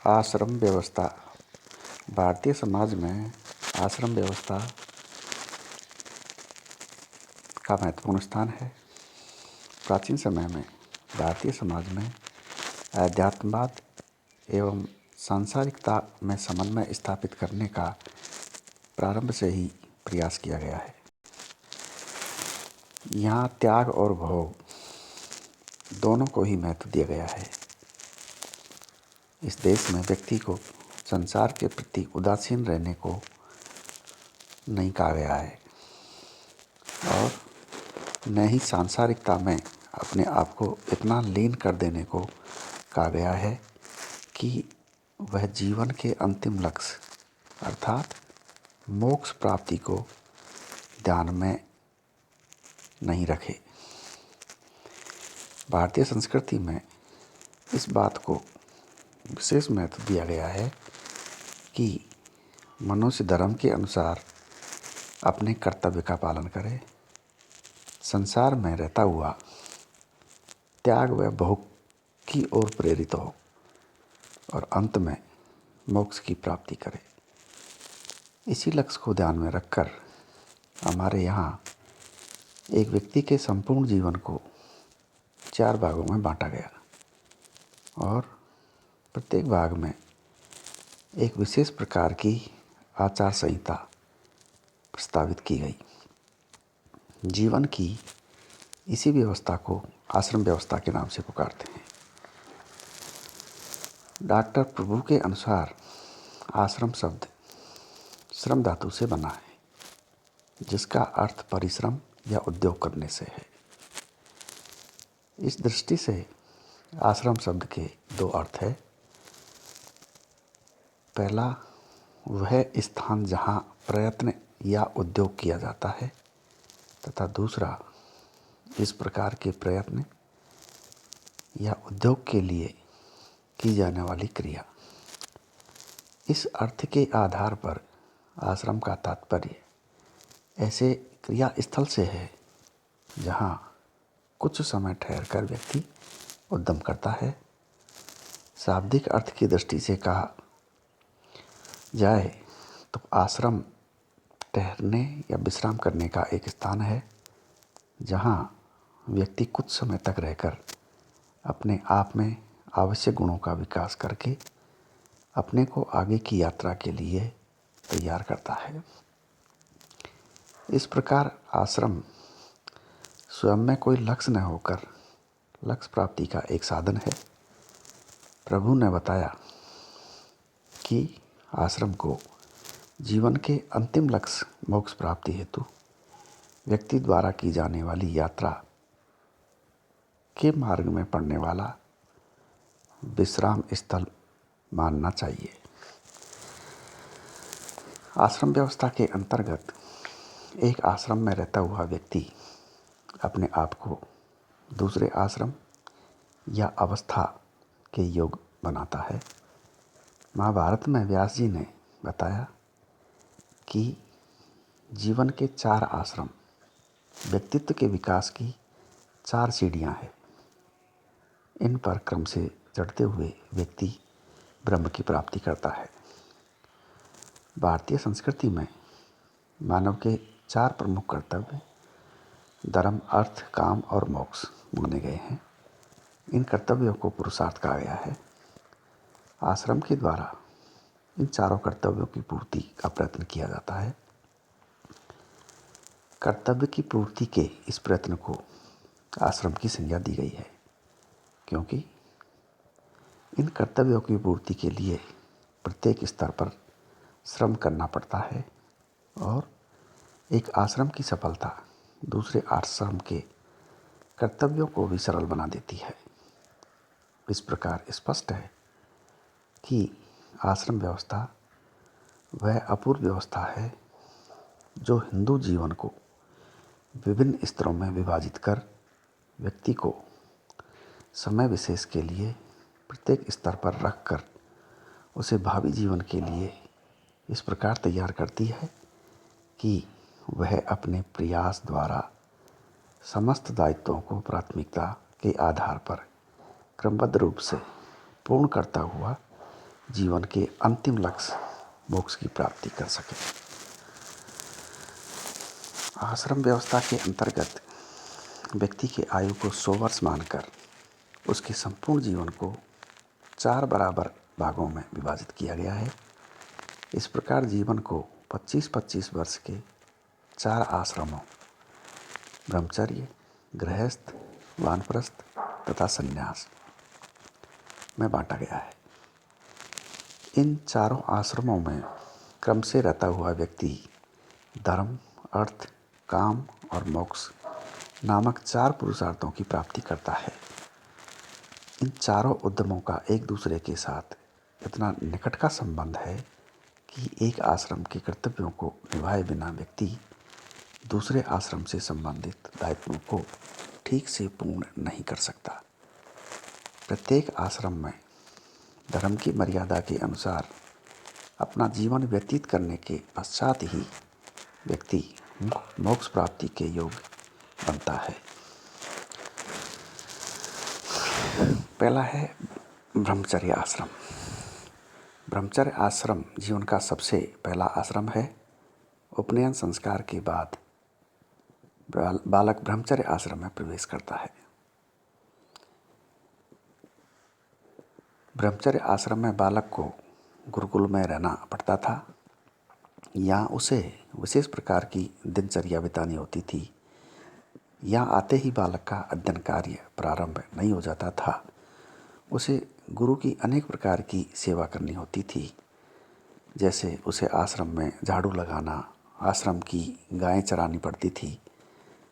आश्रम व्यवस्था। भारतीय समाज में आश्रम व्यवस्था का महत्वपूर्ण स्थान है। प्राचीन समय में भारतीय समाज में अध्यात्मवाद एवं सांसारिकता में समन्वय स्थापित करने का प्रारंभ से ही प्रयास किया गया है। यहाँ त्याग और भोग दोनों को ही महत्व दिया गया है। इस देश में व्यक्ति को संसार के प्रति उदासीन रहने को नहीं कहा गया है और न ही सांसारिकता में अपने आप को इतना लीन कर देने को कहा गया है कि वह जीवन के अंतिम लक्ष्य अर्थात मोक्ष प्राप्ति को ध्यान में नहीं रखे। भारतीय संस्कृति में इस बात को विशेष महत्व दिया गया है कि मनुष्य धर्म के अनुसार अपने कर्तव्य का पालन करे, संसार में रहता हुआ त्याग व भोग की ओर प्रेरित हो और अंत में मोक्ष की प्राप्ति करे। इसी लक्ष्य को ध्यान में रखकर हमारे यहाँ एक व्यक्ति के संपूर्ण जीवन को 4 भागों में बांटा गया और प्रत्येक भाग में एक विशेष प्रकार की आचार संहिता प्रस्तावित की गई। जीवन की इसी व्यवस्था को आश्रम व्यवस्था के नाम से पुकारते हैं। डॉक्टर प्रभु के अनुसार आश्रम शब्द श्रम धातु से बना है, जिसका अर्थ परिश्रम या उद्योग करने से है। इस दृष्टि से आश्रम शब्द के 2 अर्थ है। पहला, वह स्थान जहाँ प्रयत्न या उद्योग किया जाता है, तथा दूसरा, इस प्रकार के प्रयत्न या उद्योग के लिए की जाने वाली क्रिया। इस अर्थ के आधार पर आश्रम का तात्पर्य ऐसे क्रिया स्थल से है जहाँ कुछ समय ठहरकर व्यक्ति उद्यम करता है। शाब्दिक अर्थ की दृष्टि से कहा जाए तो आश्रम ठहरने या विश्राम करने का एक स्थान है जहाँ व्यक्ति कुछ समय तक रहकर अपने आप में आवश्यक गुणों का विकास करके अपने को आगे की यात्रा के लिए तैयार करता है। इस प्रकार आश्रम स्वयं में कोई लक्ष्य न होकर लक्ष्य प्राप्ति का एक साधन है। प्रभु ने बताया कि आश्रम को जीवन के अंतिम लक्ष्य मोक्ष प्राप्ति हेतु व्यक्ति द्वारा की जाने वाली यात्रा के मार्ग में पड़ने वाला विश्राम स्थल मानना चाहिए। आश्रम व्यवस्था के अंतर्गत एक आश्रम में रहता हुआ व्यक्ति अपने आप को दूसरे आश्रम या अवस्था के योग बनाता है। महाभारत में व्यास जी ने बताया कि जीवन के 4 आश्रम व्यक्तित्व के विकास की 4 सीढ़ियाँ हैं। इन पर क्रम से चढ़ते हुए व्यक्ति ब्रह्म की प्राप्ति करता है। भारतीय संस्कृति में मानव के 4 प्रमुख कर्तव्य धर्म, अर्थ, काम और मोक्ष माने गए हैं। इन कर्तव्यों को पुरुषार्थ कहा गया है। आश्रम के द्वारा इन चारों कर्तव्यों की पूर्ति का प्रयत्न किया जाता है। कर्तव्य की पूर्ति के इस प्रयत्न को आश्रम की संज्ञा दी गई है, क्योंकि इन कर्तव्यों की पूर्ति के लिए प्रत्येक स्तर पर श्रम करना पड़ता है और एक आश्रम की सफलता दूसरे आश्रम के कर्तव्यों को भी सरल बना देती है। इस प्रकार स्पष्ट है कि आश्रम व्यवस्था वह अपूर्व व्यवस्था है जो हिंदू जीवन को विभिन्न स्तरों में विभाजित कर व्यक्ति को समय विशेष के लिए प्रत्येक स्तर पर रखकर उसे भावी जीवन के लिए इस प्रकार तैयार करती है कि वह अपने प्रयास द्वारा समस्त दायित्वों को प्राथमिकता के आधार पर क्रमबद्ध रूप से पूर्ण करता हुआ जीवन के अंतिम लक्ष्य मोक्ष की प्राप्ति कर सके। आश्रम व्यवस्था के अंतर्गत व्यक्ति की आयु को 100 वर्ष मानकर उसके संपूर्ण जीवन को 4 बराबर भागों में विभाजित किया गया है। इस प्रकार जीवन को 25-25 वर्ष के 4 आश्रमों ब्रह्मचर्य, गृहस्थ, वानप्रस्थ तथा संन्यास में बांटा गया है। इन चारों आश्रमों में क्रम से रहता हुआ व्यक्ति धर्म, अर्थ, काम और मोक्ष नामक 4 पुरुषार्थों की प्राप्ति करता है। इन चारों उद्यमों का एक दूसरे के साथ इतना निकट का संबंध है कि एक आश्रम के कर्तव्यों को निभाए बिना व्यक्ति दूसरे आश्रम से संबंधित दायित्वों को ठीक से पूर्ण नहीं कर सकता। प्रत्येक आश्रम में धर्म की मर्यादा के अनुसार अपना जीवन व्यतीत करने के पश्चात ही व्यक्ति मोक्ष प्राप्ति के योग्य बनता है। पहला है ब्रह्मचर्य आश्रम। ब्रह्मचर्य आश्रम जीवन का सबसे पहला आश्रम है। उपनयन संस्कार के बाद बालक ब्रह्मचर्य आश्रम में प्रवेश करता है। ब्रह्मचर्य आश्रम में बालक को गुरुकुल में रहना पड़ता था या उसे विशेष प्रकार की दिनचर्या बितानी होती थी। यहाँ आते ही बालक का अध्ययन कार्य प्रारंभ नहीं हो जाता था। उसे गुरु की अनेक प्रकार की सेवा करनी होती थी, जैसे उसे आश्रम में झाड़ू लगाना, आश्रम की गायें चरानी पड़ती थी,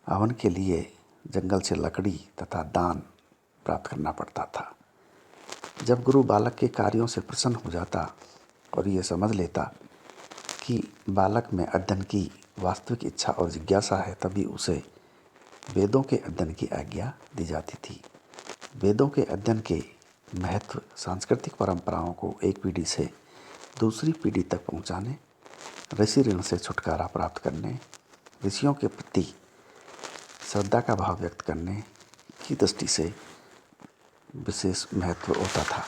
हवन के लिए जंगल से लकड़ी तथा दान प्राप्त करना पड़ता था। जब गुरु बालक के कार्यों से प्रसन्न हो जाता और ये समझ लेता कि बालक में अध्ययन की वास्तविक इच्छा और जिज्ञासा है, तभी उसे वेदों के अध्ययन की आज्ञा दी जाती थी। वेदों के अध्ययन के महत्व सांस्कृतिक परंपराओं को एक पीढ़ी से दूसरी पीढ़ी तक पहुंचाने, ऋषि ऋण से छुटकारा प्राप्त करने, ऋषियों के प्रति श्रद्धा का भाव व्यक्त करने की दृष्टि से विशेष महत्व होता था।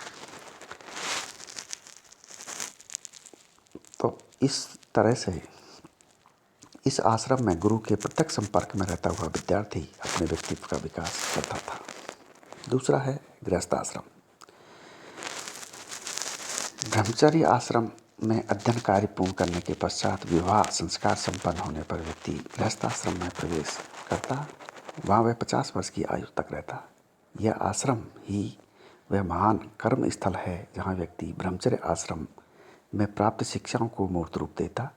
तो इस तरह से इस आश्रम में गुरु के प्रत्यक्ष संपर्क में रहता हुआ विद्यार्थी अपने व्यक्तित्व का विकास करता था। दूसरा है गृहस्थ आश्रम। ब्रह्मचर्य आश्रम में अध्ययन कार्य पूर्ण करने के पश्चात विवाह संस्कार संपन्न होने पर व्यक्ति गृहस्थ आश्रम में प्रवेश करता। वहाँ वह 50 वर्ष की आयु तक रहता। यह आश्रम ही वह महान कर्म स्थल है जहाँ व्यक्ति ब्रह्मचर्य आश्रम में प्राप्त शिक्षाओं को मूर्त रूप देता।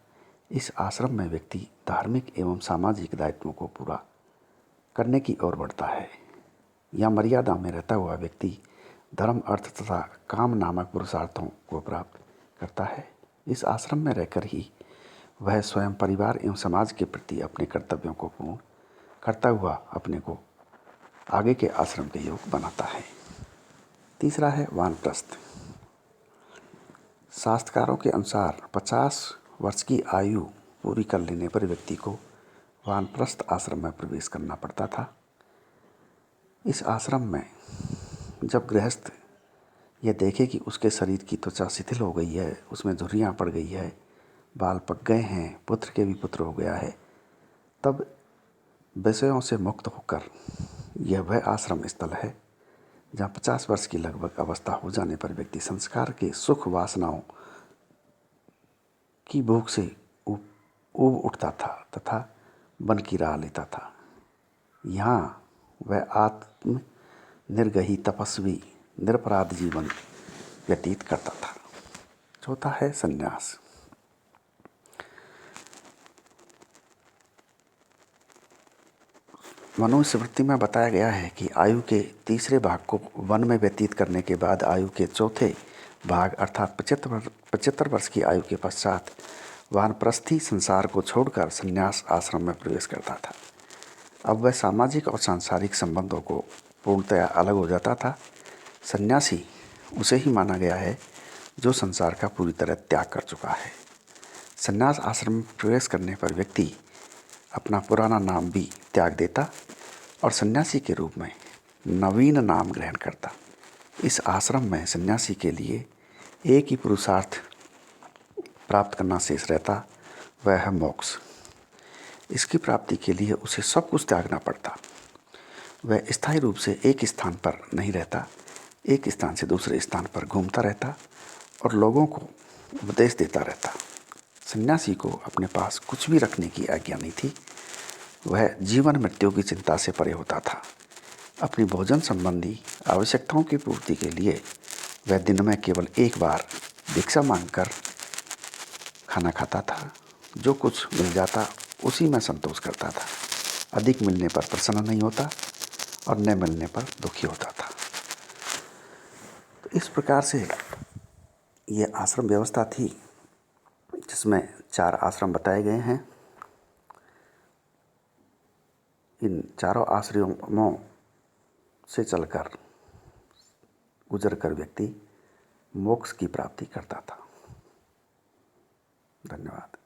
इस आश्रम में व्यक्ति धार्मिक एवं सामाजिक दायित्वों को पूरा करने की ओर बढ़ता है। यह मर्यादा में रहता हुआ व्यक्ति धर्म, अर्थ तथा काम नामक पुरुषार्थों को प्राप्त करता है। इस आश्रम में रहकर ही वह स्वयं, परिवार एवं समाज के प्रति अपने कर्तव्यों को पूर्ण करता हुआ अपने को आगे के आश्रम के योग्य बनाता है। तीसरा है वानप्रस्थ। शास्त्रकारों के अनुसार 50 वर्ष की आयु पूरी कर लेने पर व्यक्ति को वानप्रस्थ आश्रम में प्रवेश करना पड़ता था। इस आश्रम में जब गृहस्थ यह देखे कि उसके शरीर की त्वचा शिथिल हो गई है, उसमें झुर्रियाँ पड़ गई है, बाल पक गए हैं, पुत्र के भी पुत्र हो गया है, तब विषयों से मुक्त होकर यह वह आश्रम स्थल है जहाँ 50 वर्ष की लगभग अवस्था हो जाने पर व्यक्ति संस्कार के सुख वासनाओं की भूख से ऊब उठता था तथा वन की राह लेता था। यहाँ वह आत्म निर्गही, तपस्वी, निरपराध जीवन व्यतीत करता था। चौथा है संन्यास। मनुस्मृति में बताया गया है कि आयु के तीसरे भाग को वन में व्यतीत करने के बाद आयु के चौथे भाग अर्थात 75 वर्ष की आयु के पश्चात वानप्रस्थी संसार को छोड़कर संन्यास आश्रम में प्रवेश करता था। अब वह सामाजिक और सांसारिक संबंधों को पूर्णतया अलग हो जाता था। सन्यासी उसे ही माना गया है जो संसार का पूरी तरह त्याग कर चुका है। संन्यास आश्रम में प्रवेश करने पर व्यक्ति अपना पुराना नाम भी त्याग देता और सन्यासी के रूप में नवीन नाम ग्रहण करता। इस आश्रम में सन्यासी के लिए एक ही पुरुषार्थ प्राप्त करना शेष रहता, वह है मोक्ष। इसकी प्राप्ति के लिए उसे सब कुछ त्यागना पड़ता। वह स्थायी रूप से एक स्थान पर नहीं रहता, एक स्थान से दूसरे स्थान पर घूमता रहता और लोगों को उपदेश देता रहता। सन्यासी को अपने पास कुछ भी रखने की आज्ञा नहीं थी। वह जीवन मृत्यु की चिंता से परे होता था। अपनी भोजन संबंधी आवश्यकताओं की पूर्ति के लिए वह दिन में केवल एक बार भिक्षा मांगकर खाना खाता था। जो कुछ मिल जाता उसी में संतोष करता था। अधिक मिलने पर प्रसन्न नहीं होता और न मिलने पर दुखी होता था। तो इस प्रकार से ये आश्रम व्यवस्था थी, जिसमें 4 आश्रम बताए गए हैं। इन चारों आश्रमों से चलकर गुजरकर व्यक्ति मोक्ष की प्राप्ति करता था। धन्यवाद।